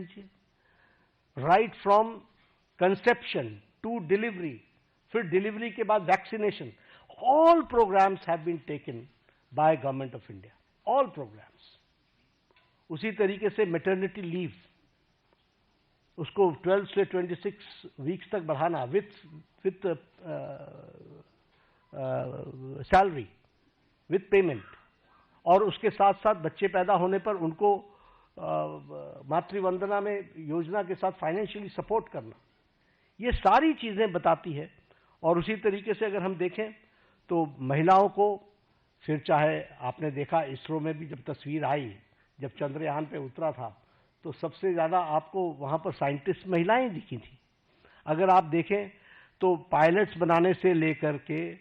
लीजिए, right from conception to delivery, फिर delivery के बाद vaccination, all programmes have been taken by government of India, all programmes. उसी तरीके से मैटरनिटी लीव, उसको 12 से 26 वीक्स तक बढ़ाना विथ सैलरी, विथ पेमेंट, और उसके साथ साथ बच्चे पैदा होने पर उनको मातृवंदना में योजना के साथ फाइनेंशियली सपोर्ट करना, ये सारी चीजें बताती है। और उसी तरीके से अगर हम देखें तो महिलाओं को, फिर चाहे आपने देखा इसरो में भी जब तस्वीर आई, जब चंद्रयान पे उतरा था, तो सबसे ज्यादा आपको वहां पर साइंटिस्ट महिलाएं दिखी थी। अगर आप देखें तो पायलट्स बनाने से लेकर के,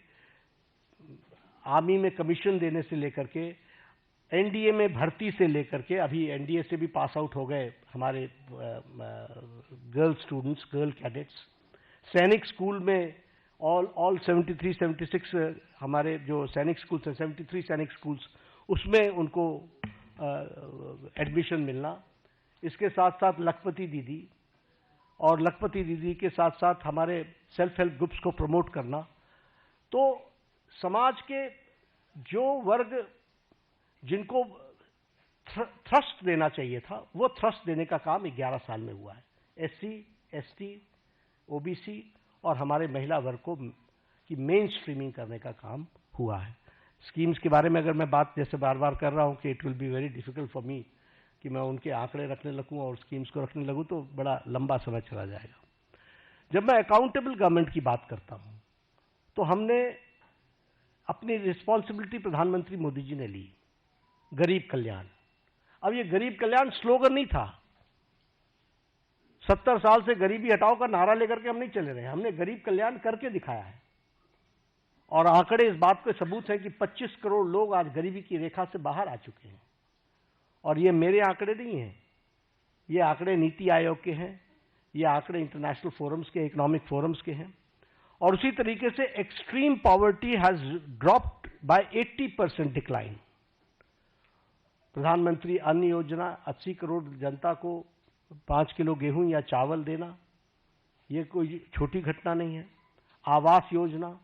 आर्मी में कमीशन देने से लेकर के, एनडीए में भर्ती से लेकर के, अभी एनडीए से भी पास आउट हो गए हमारे गर्ल स्टूडेंट्स, गर्ल कैडेट्स, सैनिक स्कूल में ऑल 73-76 हमारे जो सैनिक स्कूल्स हैं, 73 सैनिक स्कूल्स, उसमें उनको एडमिशन मिलना। इसके साथ साथ लखपति दीदी, और लखपति दीदी के साथ साथ हमारे सेल्फ हेल्प ग्रुप्स को प्रमोट करना। तो समाज के जो वर्ग जिनको थ्रस्ट देना चाहिए था, वो थ्रस्ट देने का काम 11 साल में हुआ है। एससी, एसटी, ओबीसी और हमारे महिला वर्ग को की मेन स्ट्रीमिंग करने का काम हुआ है। स्कीम्स के बारे में अगर मैं बात जैसे बार बार कर रहा हूं कि it will be very difficult for me कि मैं उनके आंकड़े रखने लगूं और स्कीम्स को रखने लगूं तो बड़ा लंबा समय चला जाएगा। जब मैं अकाउंटेबल गवर्नमेंट की बात करता हूं तो हमने अपनी रिस्पॉन्सिबिलिटी प्रधानमंत्री मोदी जी ने ली, गरीब कल्याण। अब ये गरीब कल्याण स्लोगन नहीं था, 70 साल से गरीबी हटाओ का नारा लेकर के हम नहीं चले रहे, हमने गरीब कल्याण करके दिखाया है। और आंकड़े इस बात के सबूत है कि 25 करोड़ लोग आज गरीबी की रेखा से बाहर आ चुके हैं। और ये मेरे आंकड़े नहीं हैं, ये आंकड़े नीति आयोग के हैं, ये आंकड़े इंटरनेशनल फोरम्स के, इकोनॉमिक फोरम्स के हैं। और उसी तरीके से extreme poverty has dropped by 80% decline. प्रधानमंत्री अन्न योजना, 80 करोड़ जनता को 5 किलो गेहूं या चावल देना, ये कोई छोटी घटना नहीं है। आवास योजना,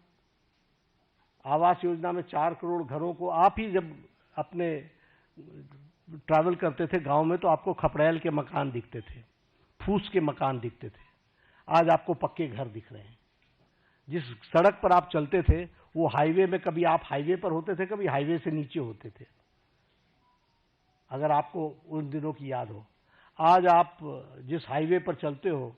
आवास योजना में 4 करोड़ घरों को, आप ही जब अपने ट्रैवल करते थे गांव में तो आपको खपड़ैल के मकान दिखते थे, फूस के मकान दिखते थे, आज आपको पक्के घर दिख रहे हैं। जिस सड़क पर आप चलते थे वो हाईवे में, कभी आप हाईवे पर होते थे, कभी हाईवे से नीचे होते थे, अगर आपको उन दिनों की याद हो। आज आप जिस हाईवे पर चलते हो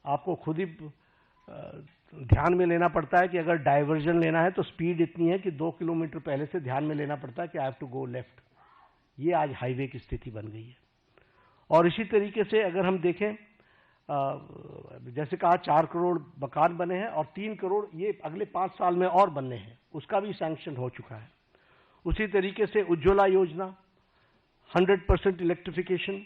आपको खुद ही ध्यान में लेना पड़ता है कि अगर डाइवर्जन लेना है तो स्पीड इतनी है कि 2 किलोमीटर पहले से ध्यान में लेना पड़ता है कि I have to go left. ये आज हाईवे की स्थिति बन गई है। और इसी तरीके से अगर हम देखें, जैसे कहा 4 करोड़ मकान बने हैं और 3 करोड़ ये अगले 5 साल में और बनने हैं, उसका भी सैंक्शन हो चुका है। उसी तरीके से उज्ज्वला योजना, 100% इलेक्ट्रिफिकेशन,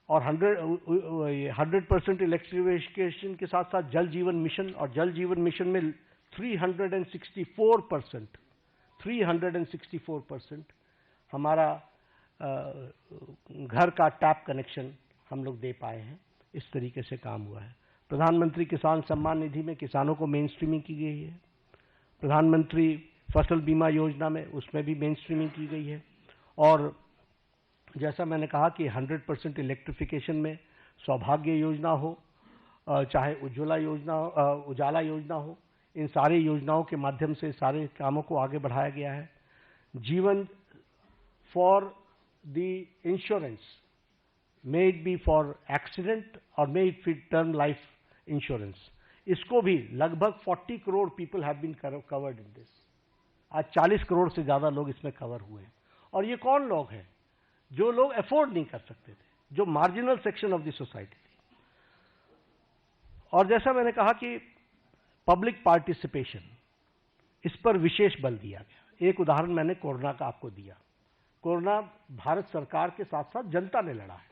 और 100% इलेक्ट्रिफिकेशन के साथ साथ जल जीवन मिशन, और जल जीवन मिशन में 364% हमारा घर का टैप कनेक्शन हम लोग दे पाए हैं। इस तरीके से काम हुआ है। प्रधानमंत्री किसान सम्मान निधि में किसानों को मेन स्ट्रीमिंग की गई है। प्रधानमंत्री फसल बीमा योजना में उसमें भी मेन स्ट्रीमिंग की गई है। और जैसा मैंने कहा कि 100% इलेक्ट्रिफिकेशन में सौभाग्य योजना हो, चाहे उज्ज्वला योजना, उजाला योजना हो, इन सारी योजनाओं के माध्यम से सारे कामों को आगे बढ़ाया गया है। जीवन for the insurance, may it be for accident और may it be term life insurance, इसको भी लगभग 40 crore people have been covered in this. आज 40 करोड़ से ज्यादा लोग इसमें कवर हुए हैं। और ये कौन लोग हैं? जो लोग अफोर्ड नहीं कर सकते थे, जो marginal section of the society थी। और जैसा मैंने कहा कि पब्लिक पार्टिसिपेशन, इस पर विशेष बल दिया गया। एक उदाहरण मैंने कोरोना का आपको दिया। कोरोना भारत सरकार के साथ साथ जनता ने लड़ा है,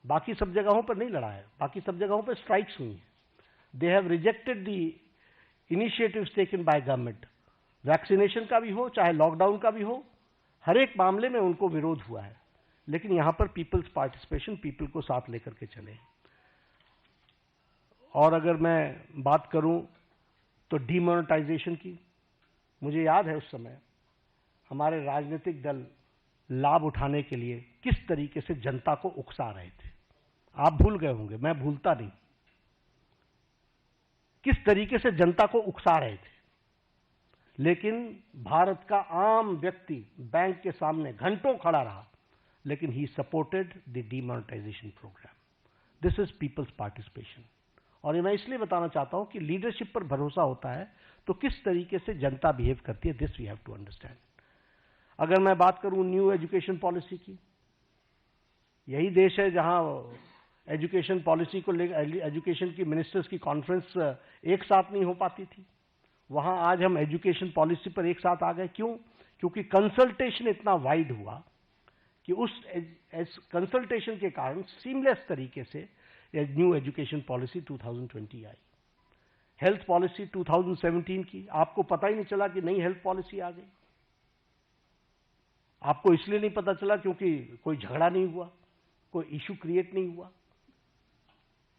बाकी सब जगहों पर नहीं लड़ा है। बाकी सब जगहों पर स्ट्राइक्स हुई हैं। They have rejected the initiatives taken by government, vaccination का भी हो चाहे लॉकडाउन का भी हो, हर एक मामले में उनको विरोध हुआ है। लेकिन यहां पर पीपल्स पार्टिसिपेशन, पीपल को साथ लेकर के चले। और अगर मैं बात करूं तो डीमोनेटाइजेशन की, मुझे याद है उस समय हमारे राजनीतिक दल लाभ उठाने के लिए किस तरीके से जनता को उकसा रहे थे। आप भूल गए होंगे, मैं भूलता नहीं, किस तरीके से जनता को उकसा रहे थे। लेकिन भारत का आम व्यक्ति बैंक के सामने घंटों खड़ा रहा, लेकिन he supported the demonetisation programme. This is people's participation. और ये मैं इसलिए बताना चाहता हूं कि लीडरशिप पर भरोसा होता है तो किस तरीके से जनता बिहेव करती है, this we have to understand. अगर मैं बात करूं न्यू एजुकेशन पॉलिसी की, यही देश है जहां एजुकेशन पॉलिसी को लेकर एजुकेशन की मिनिस्टर्स की कॉन्फ्रेंस एक साथ नहीं हो पाती थी, वहां आज हम एजुकेशन पॉलिसी पर एक साथ आ गए। क्यों? क्योंकि कंसल्टेशन इतना वाइड हुआ कि उस कंसल्टेशन के कारण सीमलेस तरीके से न्यू एजुकेशन पॉलिसी 2020 आई। हेल्थ पॉलिसी 2017 की, आपको पता ही नहीं चला कि नई हेल्थ पॉलिसी आ गई। आपको इसलिए नहीं पता चला क्योंकि कोई झगड़ा नहीं हुआ, कोई इश्यू क्रिएट नहीं हुआ,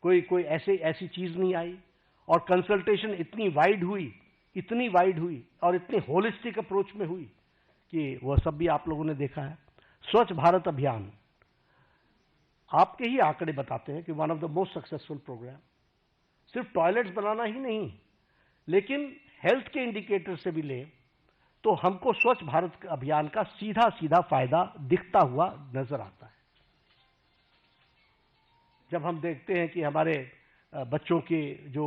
कोई ऐसी चीज नहीं आई। और कंसल्टेशन इतनी वाइड हुई और इतनी होलिस्टिक अप्रोच में हुई कि वह सब भी आप लोगों ने देखा है। स्वच्छ भारत अभियान, आपके ही आंकड़े बताते हैं कि one of the most successful programme. सिर्फ टॉयलेट्स बनाना ही नहीं, लेकिन हेल्थ के इंडिकेटर से भी ले तो हमको स्वच्छ भारत अभियान का सीधा सीधा फायदा दिखता हुआ नजर आता है। जब हम देखते हैं कि हमारे बच्चों के जो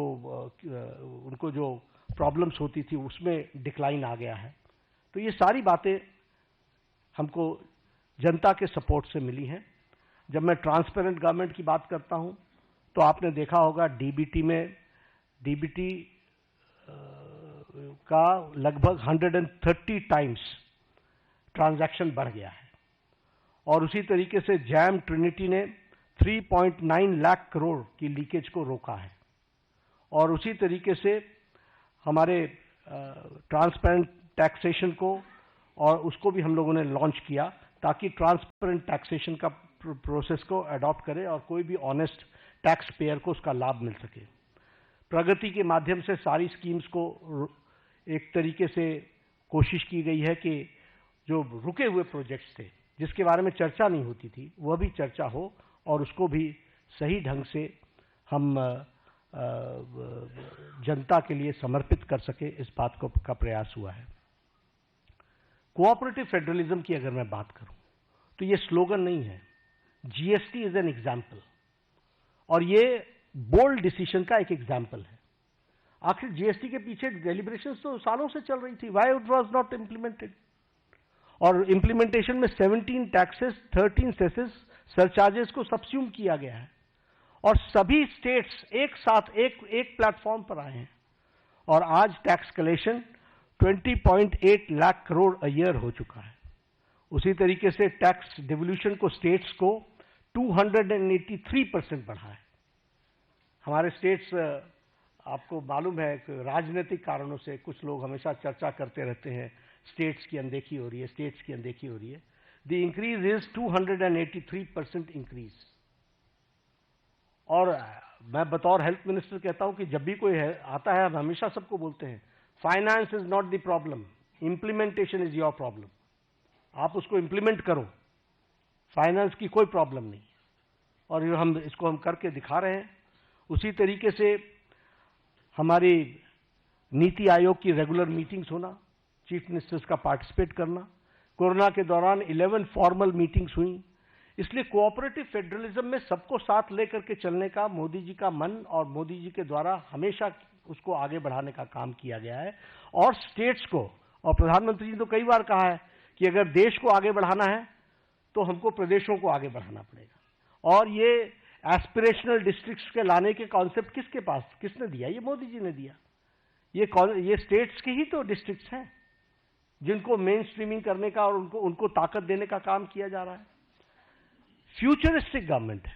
उनको जो प्रॉब्लम्स होती थी उसमें डिक्लाइन आ गया है, तो ये सारी बातें हमको जनता के सपोर्ट से मिली हैं। जब मैं ट्रांसपेरेंट गवर्नमेंट की बात करता हूं तो आपने देखा होगा डीबीटी का लगभग 130 टाइम्स ट्रांजैक्शन बढ़ गया है। और उसी तरीके से जैम ट्रिनिटी ने 3.9 लाख करोड़ की लीकेज को रोका है। और उसी तरीके से हमारे ट्रांसपेरेंट टैक्सेशन को और उसको भी हम लोगों ने लॉन्च किया ताकि ट्रांसपेरेंट टैक्सेशन का प्रोसेस को अडॉप्ट करें और कोई भी ऑनेस्ट टैक्स पेयर को उसका लाभ मिल सके। प्रगति के माध्यम से सारी स्कीम्स को एक तरीके से कोशिश की गई है कि जो रुके हुए प्रोजेक्ट्स थे जिसके बारे में चर्चा नहीं होती थी वह भी चर्चा हो और उसको भी सही ढंग से हम जनता के लिए समर्पित कर सके, इस बात का प्रयास हुआ है। कोऑपरेटिव फेडरलिज्म की अगर मैं बात करूं तो ये स्लोगन नहीं है, जीएसटी इज एन एग्जाम्पल, और ये बोल्ड डिसीजन का एक एग्जाम्पल है। आखिर जीएसटी के पीछे डेलिब्रेशंस तो सालों से चल रही थी, why it was not implemented. और इम्प्लीमेंटेशन में 17 टैक्सेस, 13 सेसेस, सरचार्जेस को सब्स्यूम किया गया है और सभी स्टेट्स एक साथ एक प्लेटफॉर्म पर आए हैं और आज tax collection 20.8 lakh crore a year हो चुका है। उसी तरीके से टैक्स डिवोल्यूशन को स्टेट्स को 283% बढ़ा है। हमारे स्टेट्स, आपको मालूम है कि राजनीतिक कारणों से कुछ लोग हमेशा चर्चा करते रहते हैं स्टेट्स की अनदेखी हो रही है, स्टेट्स की अनदेखी हो रही है। The increase is 283% increase. और मैं बतौर हेल्थ मिनिस्टर कहता हूं कि जब भी कोई आता है हम हमेशा सबको बोलते हैं finance is not the problem, implementation is your problem. आप उसको इंप्लीमेंट करो, फाइनेंस की कोई प्रॉब्लम नहीं। और इसको हम करके दिखा रहे हैं। उसी तरीके से हमारी नीति आयोग की रेगुलर मीटिंग्स होना, चीफ मिनिस्टर्स का पार्टिसिपेट करना, कोरोना के दौरान 11 फॉर्मल मीटिंग्स हुई। इसलिए कोऑपरेटिव फेडरलिज्म में सबको साथ लेकर के चलने का मोदी जी का मन और मोदी जी के द्वारा हमेशा उसको आगे बढ़ाने का काम किया गया है। और स्टेट्स को, और प्रधानमंत्री जी ने तो कई बार कहा है कि अगर देश को आगे बढ़ाना है तो हमको प्रदेशों को आगे बढ़ाना पड़ेगा। और ये एस्पिरेशनल डिस्ट्रिक्ट्स के लाने के कॉन्सेप्ट किसने दिया? ये मोदी जी ने दिया। ये स्टेट्स के ही तो डिस्ट्रिक्ट्स हैं जिनको मेन स्ट्रीमिंग करने का और उनको ताकत देने का काम किया जा रहा है। फ्यूचरिस्टिक गवर्नमेंट है।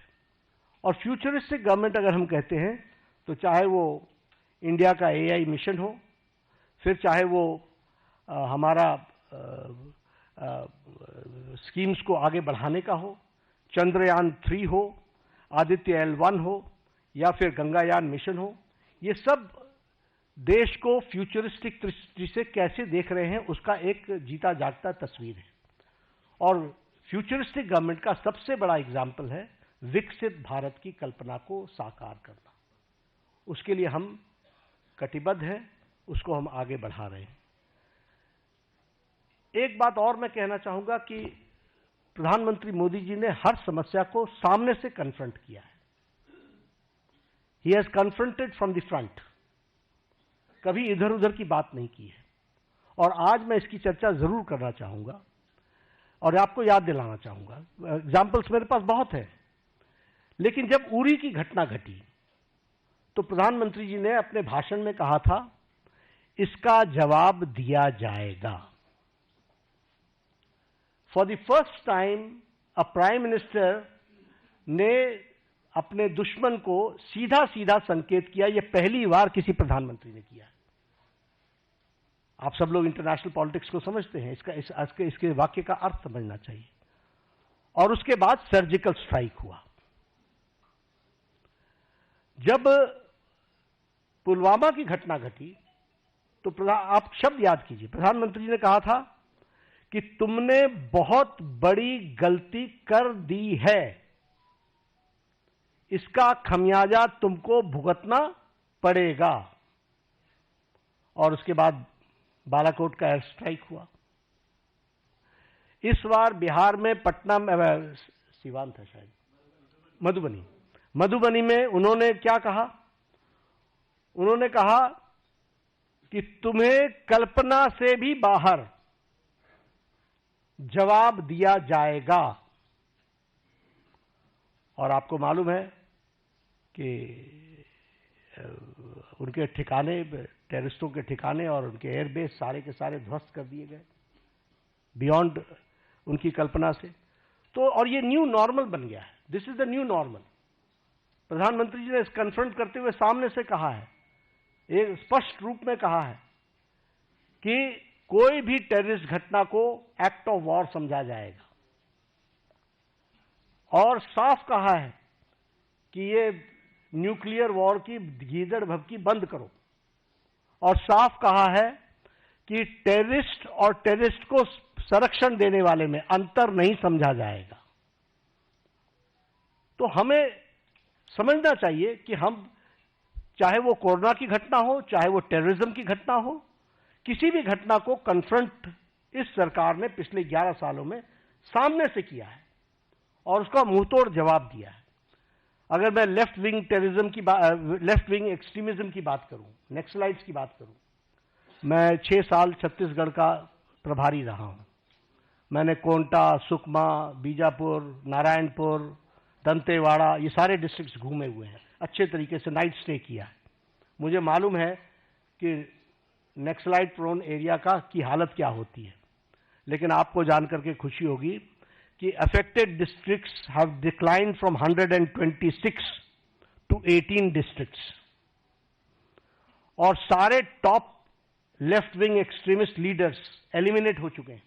और फ्यूचरिस्टिक गवर्नमेंट अगर हम कहते हैं तो चाहे वो इंडिया का एआई मिशन हो, फिर चाहे वो हमारा स्कीम्स को आगे बढ़ाने का हो, चंद्रयान 3 हो, आदित्य L1 हो या फिर गंगायान मिशन हो, ये सब देश को फ्यूचरिस्टिक दृष्टि से कैसे देख रहे हैं उसका एक जीता जागता तस्वीर है। और फ्यूचरिस्टिक गवर्नमेंट का सबसे बड़ा एग्जाम्पल है विकसित भारत की कल्पना को साकार करना। उसके लिए हम कटिबद्ध हैं, उसको हम आगे बढ़ा रहे हैं। एक बात और मैं कहना चाहूंगा कि प्रधानमंत्री मोदी जी ने हर समस्या को सामने से कन्फ्रंट किया है। He has confronted from the front, कभी इधर उधर की बात नहीं की है। और आज मैं इसकी चर्चा जरूर करना चाहूंगा और आपको याद दिलाना चाहूंगा। एग्जाम्पल्स मेरे पास बहुत है, लेकिन जब उरी की घटना घटी तो प्रधानमंत्री जी ने अपने भाषण में कहा था, इसका जवाब दिया जाएगा। For the first time a prime minister ने अपने दुश्मन को सीधा सीधा संकेत किया। यह पहली बार किसी प्रधानमंत्री ने किया। आप सब लोग इंटरनेशनल पॉलिटिक्स को समझते हैं, इसके वाक्य का अर्थ समझना चाहिए। और उसके बाद सर्जिकल स्ट्राइक हुआ। जब पुलवामा की घटना घटी तो आप शब्द याद कीजिए, प्रधानमंत्री जी ने कहा था कि तुमने बहुत बड़ी गलती कर दी है, इसका खमियाजा तुमको भुगतना पड़ेगा। और उसके बाद बालाकोट का एयर स्ट्राइक हुआ। इस बार बिहार में पटना में, सीवान था शायद, मधुबनी में उन्होंने क्या कहा? उन्होंने कहा कि तुम्हें कल्पना से भी बाहर जवाब दिया जाएगा। और आपको मालूम है कि उनके ठिकाने, टेररिस्टों के ठिकाने और उनके एयरबेस सारे के सारे ध्वस्त कर दिए गए, बियॉन्ड उनकी कल्पना से। तो और ये न्यू नॉर्मल बन गया है। This is the new normal. प्रधानमंत्री जी ने इस कन्फ्रंट करते हुए सामने से कहा है, एक स्पष्ट रूप में कहा है कि कोई भी टेररिस्ट घटना को एक्ट ऑफ वॉर समझा जाएगा। और साफ कहा है कि ये न्यूक्लियर वॉर की गीदड़ भभकी बंद करो। और साफ कहा है कि टेररिस्ट और टेररिस्ट को संरक्षण देने वाले में अंतर नहीं समझा जाएगा। तो हमें समझना चाहिए कि हम, चाहे वो कोरोना की घटना हो, चाहे वो टेररिज्म की घटना हो, किसी भी घटना को कन्फ्रंट इस सरकार ने पिछले 11 सालों में सामने से किया है और उसका मुंहतोड़ जवाब दिया है। अगर मैं लेफ्ट विंग टेररिज्म की लेफ्ट विंग एक्सट्रीमिज्म की बात करूं, नक्सलाइट्स की बात करूं, मैं 6 साल छत्तीसगढ़ का प्रभारी रहा हूं। मैंने कोंटा, सुकमा, बीजापुर, नारायणपुर, दंतेवाड़ा, ये सारे डिस्ट्रिक्ट्स घूमे हुए हैं, अच्छे तरीके से नाइट स्टे किया है। मुझे मालूम है कि नक्सलाइट प्रोन एरिया की हालत क्या होती है। लेकिन आपको जानकर के खुशी होगी कि affected districts have declined from 126 to 18 districts. और सारे top left wing extremist leaders eliminate हो चुके हैं।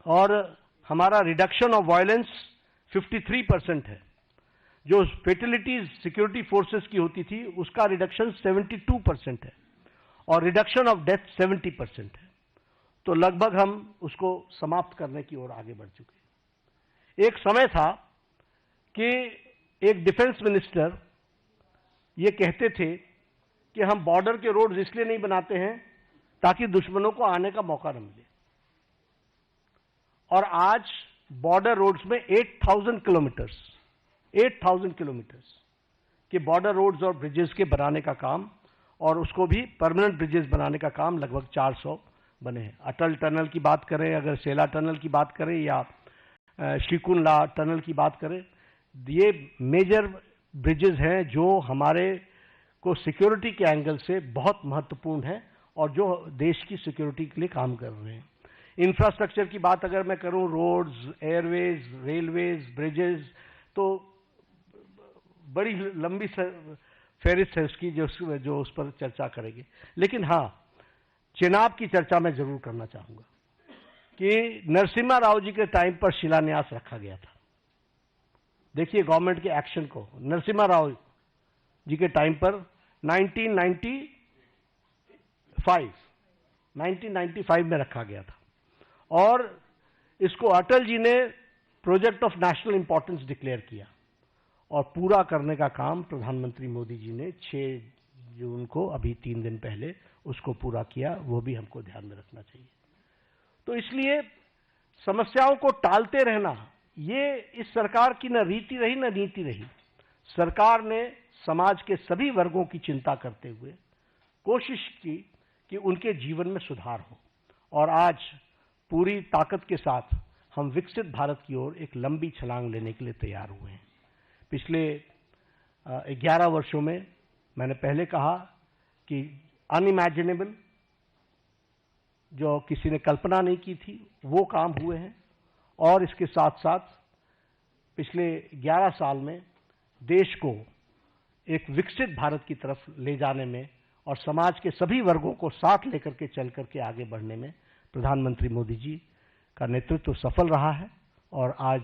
और हमारा रिडक्शन ऑफ वायलेंस 53% है। जो फेटिलिटीज सिक्योरिटी फोर्सेस की होती थी उसका रिडक्शन 72% है और रिडक्शन ऑफ डेथ 70% है। तो लगभग हम उसको समाप्त करने की ओर आगे बढ़ चुके। एक समय था कि एक डिफेंस मिनिस्टर ये कहते थे कि हम बॉर्डर के रोड्स इसलिए नहीं बनाते हैं ताकि दुश्मनों को आने का मौका न मिले। और आज बॉर्डर रोड्स में 8,000 किलोमीटर्स के बॉर्डर रोड्स और ब्रिजेस के बनाने का काम, और उसको भी परमानेंट ब्रिजेस बनाने का काम लगभग 400 बने हैं। अटल टनल की बात करें, अगर सेला टनल की बात करें या श्रीकुंडला टनल की बात करें, ये मेजर ब्रिजेस हैं जो हमारे को सिक्योरिटी के एंगल से बहुत महत्वपूर्ण है और जो देश की सिक्योरिटी के लिए काम कर रहे हैं। इंफ्रास्ट्रक्चर की बात अगर मैं करूं, रोड्स, एयरवेज, रेलवेज, ब्रिजेस, तो बड़ी लंबी फहरिस्त है उसकी जो उस पर चर्चा करेंगे। लेकिन हाँ, चेनाब की चर्चा मैं जरूर करना चाहूंगा। कि नरसिम्हा राव जी के टाइम पर शिलान्यास रखा गया था। देखिए गवर्नमेंट के एक्शन को, नरसिम्हा राव जी के टाइम पर 1995 में रखा गया था, और इसको अटल जी ने project of national importance declare किया, और पूरा करने का काम प्रधानमंत्री मोदी जी ने 6 जून को, अभी 3 दिन पहले, उसको पूरा किया। वो भी हमको ध्यान में रखना चाहिए। तो इसलिए समस्याओं को टालते रहना, ये इस सरकार की न रीति रही न नीति रही। सरकार ने समाज के सभी वर्गों की चिंता करते हुए कोशिश की कि उनके जीवन में सुधार हो, और आज पूरी ताकत के साथ हम विकसित भारत की ओर एक लंबी छलांग लेने के लिए तैयार हुए हैं। पिछले 11 वर्षों में मैंने पहले कहा कि अनइमेजिनेबल, जो किसी ने कल्पना नहीं की थी, वो काम हुए हैं। और इसके साथ साथ पिछले 11 साल में देश को एक विकसित भारत की तरफ ले जाने में और समाज के सभी वर्गों को साथ लेकर के चल करके आगे बढ़ने में प्रधानमंत्री मोदी जी का नेतृत्व सफल रहा है। और आज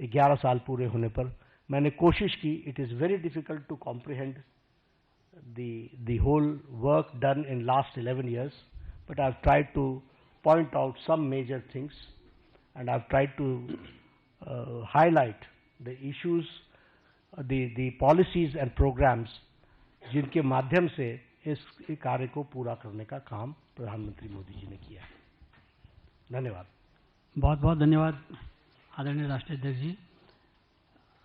11 साल पूरे होने पर मैंने कोशिश की, it is very difficult to comprehend the whole work done in last 11 years, but I've tried to point out some major things, and I've tried to highlight the issues, the policies and programs जिनके माध्यम से इस कार्य को पूरा करने का काम प्रधानमंत्री मोदी जी ने किया है। धन्यवाद। बहुत बहुत धन्यवाद आदरणीय राष्ट्रीय अध्यक्ष जी।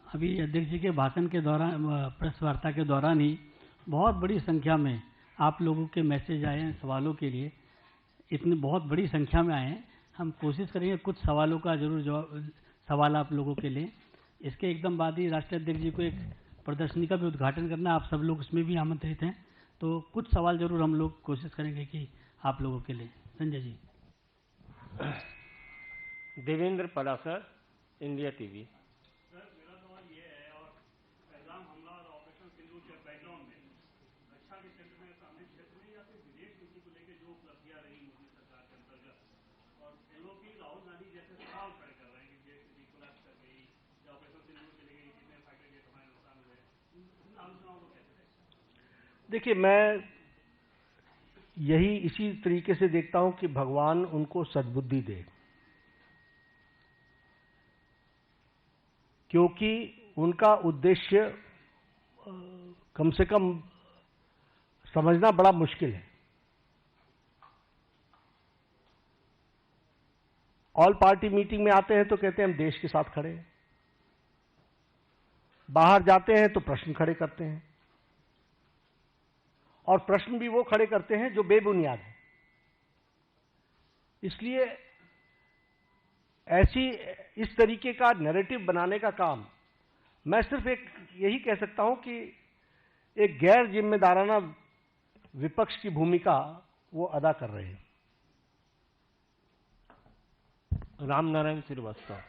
अभी अध्यक्ष जी के भाषण के दौरान, प्रेस वार्ता के दौरान ही बहुत बड़ी संख्या में आप लोगों के मैसेज आए हैं सवालों के लिए। इतनी बहुत बड़ी संख्या में आए हैं। हम कोशिश करेंगे कुछ सवालों का जरूर जवाब, सवाल आप लोगों के लिए। इसके एकदम बाद ही राष्ट्रीय अध्यक्ष जी को एक प्रदर्शनी का भी उद्घाटन करना, आप सब लोग उसमें भी आमंत्रित हैं। तो कुछ सवाल जरूर हम लोग कोशिश करेंगे कि आप लोगों के लिए। Sanjay ji. Devendra Palasar, India TV. Sir, मेरा सवाल ये है, और पहलगाम हमला और ऑपरेशन सिंदूर के बैकग्राउंड में रक्षा के क्षेत्र में, सामरिक क्षेत्र में या फिर विदेश नीति को लेकर जो उपलब्धियां रही मोदी सरकार के अंतर्गत, और एलओपी राहुल गांधी जैसे सवाल खड़े कर रहे हैं कि देश की कोलैप्स कर गई या ऑपरेशन सिंदूर के लिए कितने फाइटर जेट हमारे नुकसान हुए, इन आलोचनाओं को कैसे देखते? देखिए, मैं यही इसी तरीके से देखता हूं कि भगवान उनको सद्बुद्धि दे, क्योंकि उनका उद्देश्य कम से कम समझना बड़ा मुश्किल है। ऑल पार्टी मीटिंग में आते हैं तो कहते हैं हम देश के साथ खड़े हैं, बाहर जाते हैं तो प्रश्न खड़े करते हैं, और प्रश्न भी वो खड़े करते हैं जो बेबुनियाद है। इसलिए इस तरीके का नैरेटिव बनाने का काम, मैं सिर्फ एक यही कह सकता हूं कि एक गैर जिम्मेदाराना विपक्ष की भूमिका वो अदा कर रहे हैं। रामनारायण श्रीवास्तव।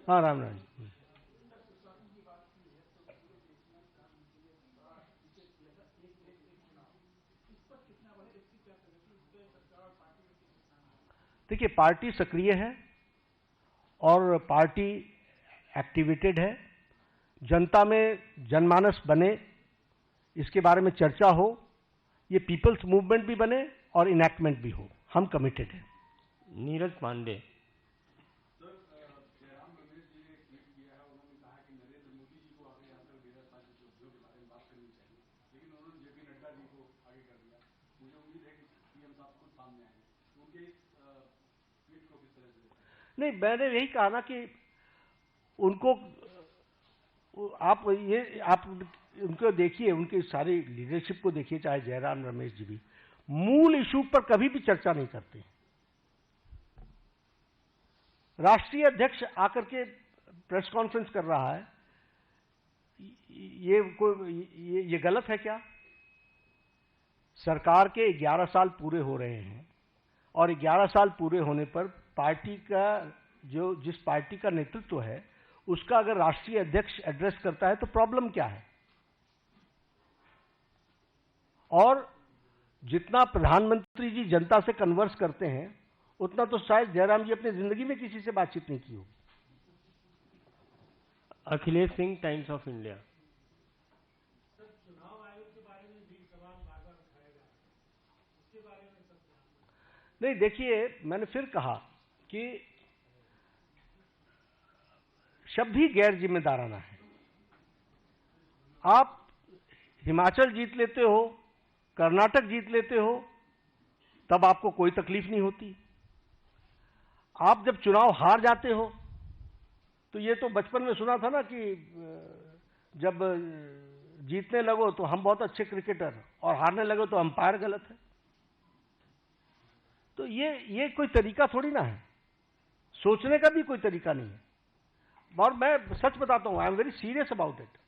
हाँ, रामनारायण। देखिए, पार्टी सक्रिय है और पार्टी एक्टिवेटेड है। जनता में जनमानस बने, इसके बारे में चर्चा हो, ये पीपल्स मूवमेंट भी बने और इनैक्टमेंट भी हो, हम कमिटेड हैं। नीरज पांडे। नहीं, मैंने यही कहा ना कि उनको आप उनको देखिए, उनकी सारी लीडरशिप को देखिए, चाहे जयराम रमेश जी भी मूल इशू पर कभी भी चर्चा नहीं करते। राष्ट्रीय अध्यक्ष आकर के प्रेस कॉन्फ्रेंस कर रहा है, ये गलत है क्या? सरकार के 11 साल पूरे हो रहे हैं और 11 साल पूरे होने पर पार्टी का जिस पार्टी का नेतृत्व है उसका अगर राष्ट्रीय अध्यक्ष एड्रेस करता है तो प्रॉब्लम क्या है? और जितना प्रधानमंत्री जी जनता से कन्वर्स करते हैं उतना तो शायद जयराम जी अपनी जिंदगी में किसी से बातचीत नहीं की होगी। Akhilesh Singh, times of India. नहीं, देखिए, मैंने फिर कहा कि शब्द ही गैर जिम्मेदाराना है। आप हिमाचल जीत लेते हो, कर्नाटक जीत लेते हो, तब आपको कोई तकलीफ नहीं होती। आप जब चुनाव हार जाते हो तो ये तो बचपन में सुना था ना कि जब जीतने लगो तो हम बहुत अच्छे क्रिकेटर और हारने लगो तो अंपायर गलत है। तो ये कोई तरीका थोड़ी ना है, सोचने का भी कोई तरीका नहीं है। और मैं सच बताता हूं, I am very serious about it.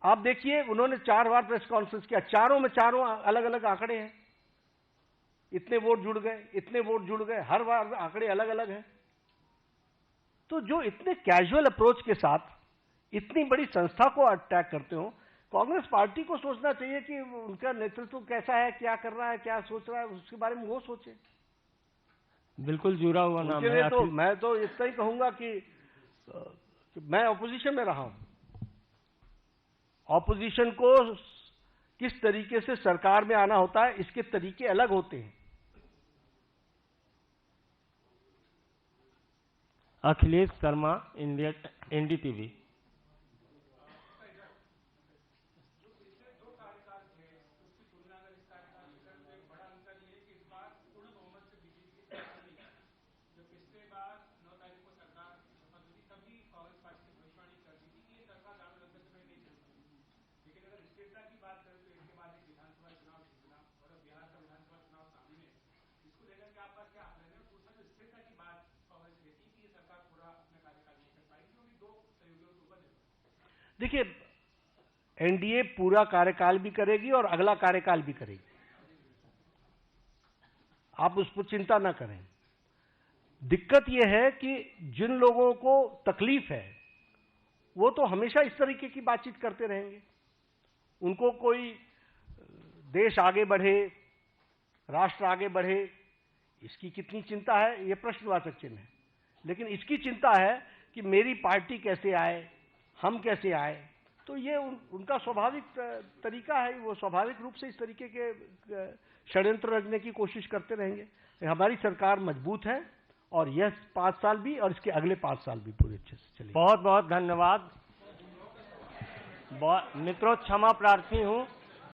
आप देखिए, उन्होंने 4 बार प्रेस कॉन्फ्रेंस किया, चारों में चारों अलग अलग आंकड़े हैं। इतने वोट जुड़ गए, इतने वोट जुड़ गए, हर बार आंकड़े अलग अलग हैं। तो जो इतने कैजुअल अप्रोच के साथ इतनी बड़ी संस्था को अटैक करते हो, कांग्रेस पार्टी को सोचना चाहिए कि उनका नेतृत्व कैसा है, क्या कर रहा है, क्या सोच रहा है, उसके बारे में वो सोचे। बिल्कुल जुड़ा हुआ नाम है। तो मैं तो इतना ही कहूंगा कि मैं ऑपोजिशन में रहा हूं। ऑपोजिशन को किस तरीके से सरकार में आना होता है, इसके तरीके अलग होते हैं। Akhilesh Sharma, India, NDTV. देखिए, एनडीए पूरा कार्यकाल भी करेगी और अगला कार्यकाल भी करेगी, आप उस पर चिंता ना करें। दिक्कत यह है कि जिन लोगों को तकलीफ है वो तो हमेशा इस तरीके की बातचीत करते रहेंगे। उनको कोई देश आगे बढ़े, राष्ट्र आगे बढ़े, इसकी कितनी चिंता है, ये प्रश्नवाचक चिन्ह है। लेकिन इसकी चिंता है कि मेरी पार्टी कैसे आए, हम कैसे आए। तो ये उनका स्वाभाविक तरीका है, वो स्वाभाविक रूप से इस तरीके के षड्यंत्र रचने की कोशिश करते रहेंगे। हमारी सरकार मजबूत है और यह 5 साल भी और इसके अगले 5 साल भी पूरे अच्छे से चलेगी। बहुत बहुत धन्यवाद मित्रों, क्षमा प्रार्थी हूं।